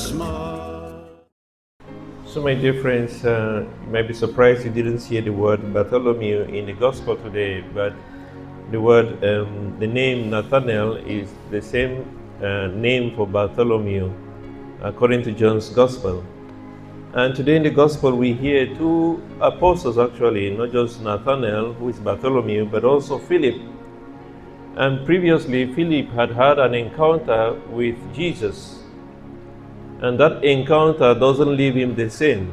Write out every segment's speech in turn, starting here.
smart. So my dear friends, you might be surprised you didn't see the word Bartholomew in the gospel today, but the name Nathaniel is the same name for Bartholomew according to John's gospel. And today in the gospel we hear two apostles actually, not just Nathaniel, who is Bartholomew, but also Philip. And previously Philip had had an encounter with Jesus. And that encounter doesn't leave him the same.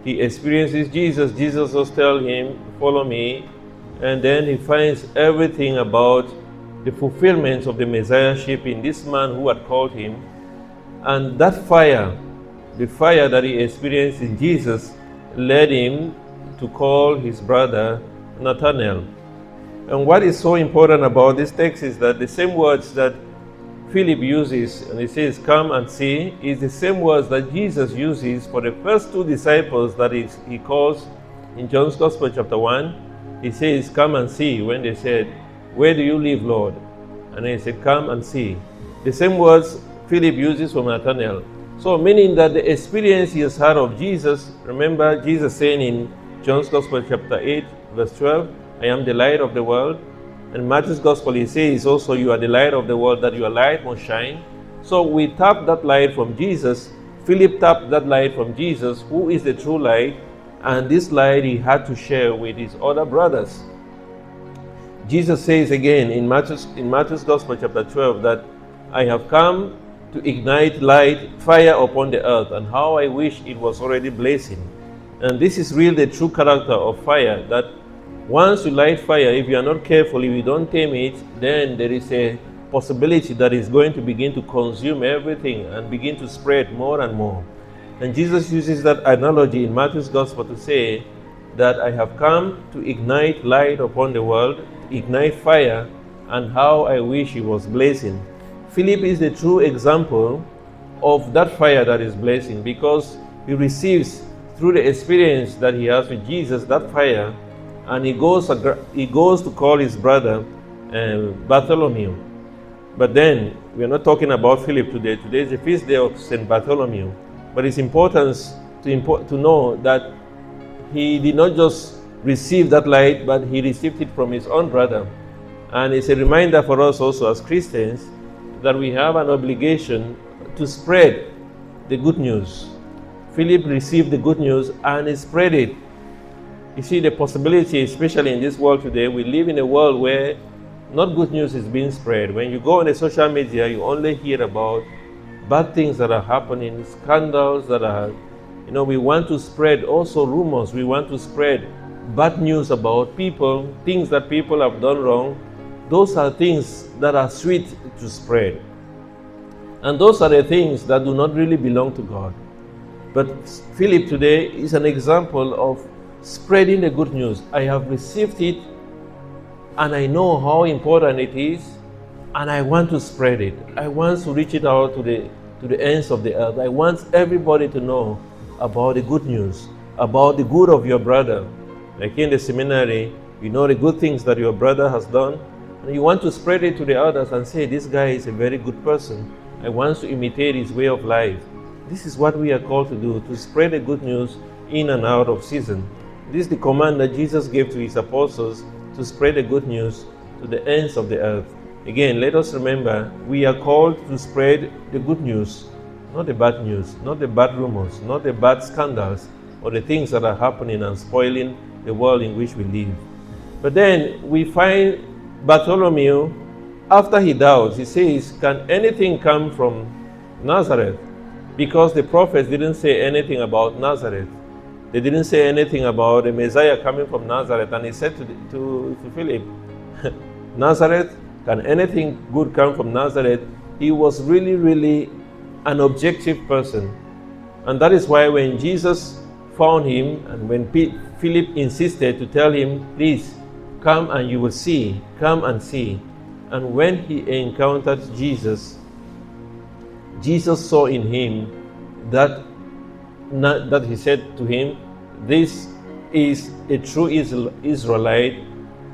He experiences Jesus. Jesus just tells him, follow me. And then he finds everything about the fulfillment of the Messiahship in this man who had called him. And that fire, the fire that he experienced in Jesus, led him to call his brother Nathaniel. And what is so important about this text is that the same words that Philip uses, and he says, come and see, is the same words that Jesus uses for the first two disciples that he calls in John's Gospel chapter 1. He says, come and see, when they said, where do you live, Lord? And he said, come and see. The same words Philip uses for Nathanael. So meaning that the experience he has had of Jesus, remember Jesus saying in John's Gospel chapter 8, verse 12, I am the light of the world. And Matthew's Gospel, he says also, you are the light of the world, that your light must shine. So we tap that light from Jesus. Philip tapped that light from Jesus, who is the true light. And this light he had to share with his other brothers. Jesus says again in Matthew's Gospel chapter 12 that I have come to ignite light, fire upon the earth, and how I wish it was already blazing. And this is really the true character of fire, that once you light fire, if you are not careful, if you don't tame it, then there is a possibility that it's going to begin to consume everything and begin to spread more and more. And Jesus uses that analogy in Matthew's Gospel to say that I have come to ignite light upon the world, to ignite fire, and how I wish it was blazing. Philip is the true example of that fire that is blazing, because he receives through the experience that he has with Jesus that fire, and he goes to call his brother Bartholomew. But then we are not talking about Philip today. Today is the feast day of Saint Bartholomew. But it's important to know that he did not just receive that light, but he received it from his own brother. And it's a reminder for us also as Christians that we have an obligation to spread the good news. Philip received the good news and he spread it. You see the possibility, especially in this world today, we live in a world where not good news is being spread. When you go on the social media, you only hear about bad things that are happening, scandals that are, we want to spread also rumors. We want to spread bad news about people, things that people have done wrong. Those are things that are sweet to spread. And those are the things that do not really belong to God. But Philip today is an example of spreading the good news. I have received it and I know how important it is, and I want to spread it. I want to reach it out to the ends of the earth. I want everybody to know about the good news, about the good of your brother. Like in the seminary, you know the good things that your brother has done, and you want to spread it to the others and say, this guy is a very good person. I want to imitate his way of life. This is what we are called to do, to spread the good news in and out of season. This is the command that Jesus gave to his apostles, to spread the good news to the ends of the earth. Again, let us remember, we are called to spread the good news, not the bad news, not the bad rumors, not the bad scandals, or the things that are happening and spoiling the world in which we live. But then we find Bartholomew, after he doubts, he says, can anything come from Nazareth? Because the prophets didn't say anything about Nazareth. They didn't say anything about the Messiah coming from Nazareth. And he said to Philip, Nazareth, can anything good come from Nazareth? He was really, really an objective person. And that is why when Jesus found him, and when Philip insisted to tell him, please, come and you will see, come and see. And when he encountered Jesus, Jesus saw in him that he said to him, this is a true Israelite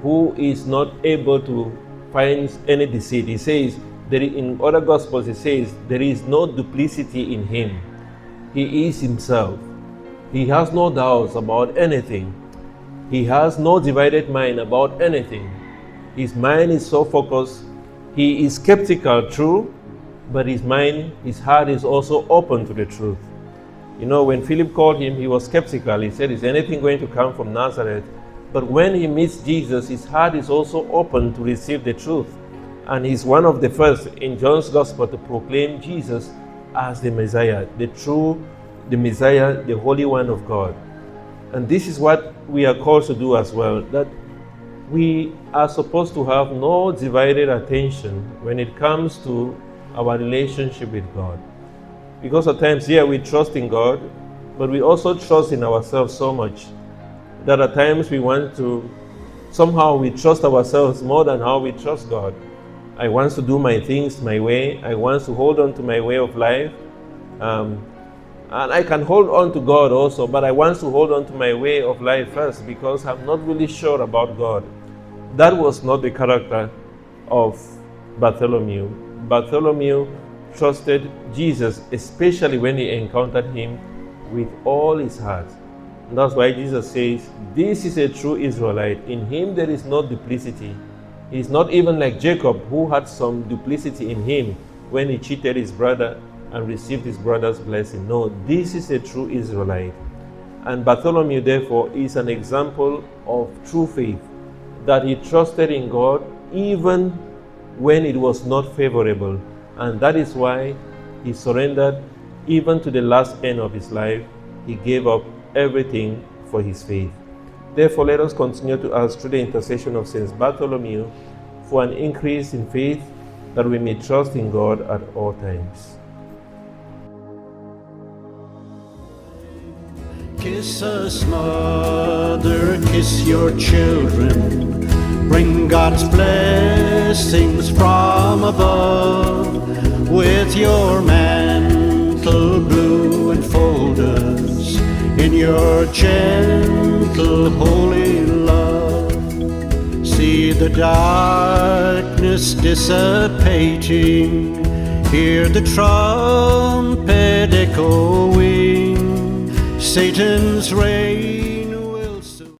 who is not able to find any deceit. He says, In other Gospels, it says there is no duplicity in him. He is himself. He has no doubts about anything. He has no divided mind about anything. His mind is so focused. He is skeptical, true, but his mind, his heart is also open to the truth. You know, when Philip called him, he was skeptical. He said, is anything going to come from Nazareth? But when he meets Jesus, his heart is also open to receive the truth. And he's one of the first in John's Gospel to proclaim Jesus as the Messiah, the Messiah, the Holy One of God. And this is what we are called to do as well, that we are supposed to have no divided attention when it comes to our relationship with God. Because at times, we trust in God, but we also trust in ourselves so much that at times we want to, somehow we trust ourselves more than how we trust God. I want to do my things my way. I want to hold on to my way of life. And I can hold on to God also, but I want to hold on to my way of life first because I'm not really sure about God. That was not the character of Bartholomew. Bartholomew trusted Jesus, especially when he encountered him with all his heart. And that's why Jesus says, this is a true Israelite. In him there is no duplicity. He's not even like Jacob, who had some duplicity in him when he cheated his brother and received his brother's blessing. No, this is a true Israelite. And Bartholomew, therefore, is an example of true faith, that he trusted in God even when it was not favorable. And that is why he surrendered even to the last end of his life. He gave up everything for his faith. Therefore, let us continue to ask through the intercession of Saint Bartholomew for an increase in faith, that we may trust in God at all times. Kiss us, mother, kiss your children. Bring God's blessings from above. With your mantle blue enfold us in your gentle holy love. See the darkness dissipating, hear the trumpet echoing, Satan's rage